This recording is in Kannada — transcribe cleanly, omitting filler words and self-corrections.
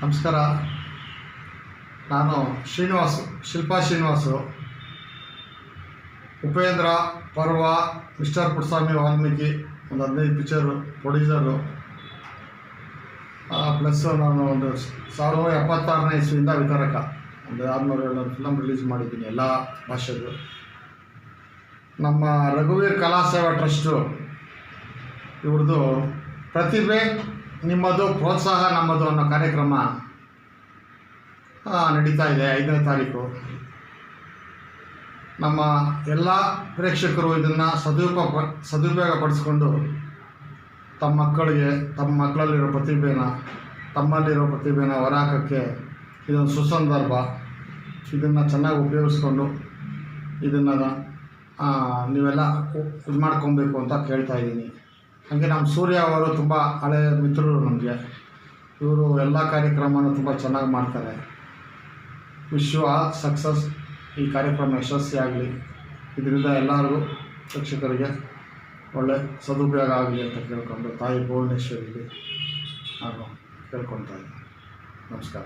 ನಮಸ್ಕಾರ. ನಾನು ಶಿಲ್ಪಾ ಶ್ರೀನಿವಾಸು, ಉಪೇಂದ್ರ, ಪರ್ವ, ಮಿಸ್ಟರ್ ಪುಟ್ಟಸ್ವಾಮಿ ವಾಲ್ಮೀಕಿ ಒಂದು 15 ಪಿಕ್ಚರು ಪ್ರೊಡ್ಯೂಸರು. ಪ್ಲಸ್ ನಾನು ಒಂದು 1976ನೇ ಇಸ್ವಿಯಿಂದ ವಿತರಕ, ಒಂದು 600-700 ಫಿಲಮ್ ರಿಲೀಸ್ ಮಾಡಿದ್ದೀನಿ ಎಲ್ಲ ಭಾಷೆದು. ನಮ್ಮ ರಘುವೀರ್ ಕಲಾ ಸೇವಾ ಟ್ರಸ್ಟು ಇವ್ರದ್ದು ಪ್ರತಿಭೆ ನಿಮ್ಮದು ಪ್ರೋತ್ಸಾಹ ನಮ್ಮದು ಅನ್ನೋ ಕಾರ್ಯಕ್ರಮ ನಡೀತಾ ಇದೆ 5ನೇ ತಾರೀಕು. ನಮ್ಮ ಎಲ್ಲ ಪ್ರೇಕ್ಷಕರು ಇದನ್ನು ಸದುಪಯೋಗ ಪಡಿಸ್ಕೊಂಡು ತಮ್ಮ ಮಕ್ಕಳಲ್ಲಿರೋ ತಮ್ಮಲ್ಲಿರೋ ಪ್ರತಿಭೆನ ಹೊರಹಾಕೋಕ್ಕೆ ಇದೊಂದು ಸುಸಂದರ್ಭ. ಇದನ್ನು ಚೆನ್ನಾಗಿ ಉಪಯೋಗಿಸ್ಕೊಂಡು ಇದನ್ನು ನೀವೆಲ್ಲ ಇದು ಮಾಡ್ಕೊಬೇಕು ಅಂತ ಕೇಳ್ತಾ ಇದ್ದೀನಿ. ಹಾಗೆ ನಮ್ಮ ಸೂರ್ಯ ಅವರು ತುಂಬ ಹಳೆಯ ಮಿತ್ರರು ನಮಗೆ. ಇವರು ಎಲ್ಲ ಕಾರ್ಯಕ್ರಮನೂ ತುಂಬ ಚೆನ್ನಾಗಿ ಮಾಡ್ತಾರೆ. ವಿಶ್ವ ಸಕ್ಸಸ್, ಈ ಕಾರ್ಯಕ್ರಮ ಯಶಸ್ವಿಯಾಗಲಿ, ಇದರಿಂದ ಎಲ್ಲರಿಗೂ ಪ್ರೇಕ್ಷಕರಿಗೆ ಒಳ್ಳೆ ಸದುಪಯೋಗ ಆಗಲಿ ಅಂತ ಕೇಳ್ಕೊಂಡು ತಾಯಿ ಭುವನೇಶ್ವರಿಗೆ ನಾನು ಕೇಳ್ಕೊತಾ ಇದ್ದೀನಿ. ನಮಸ್ಕಾರ.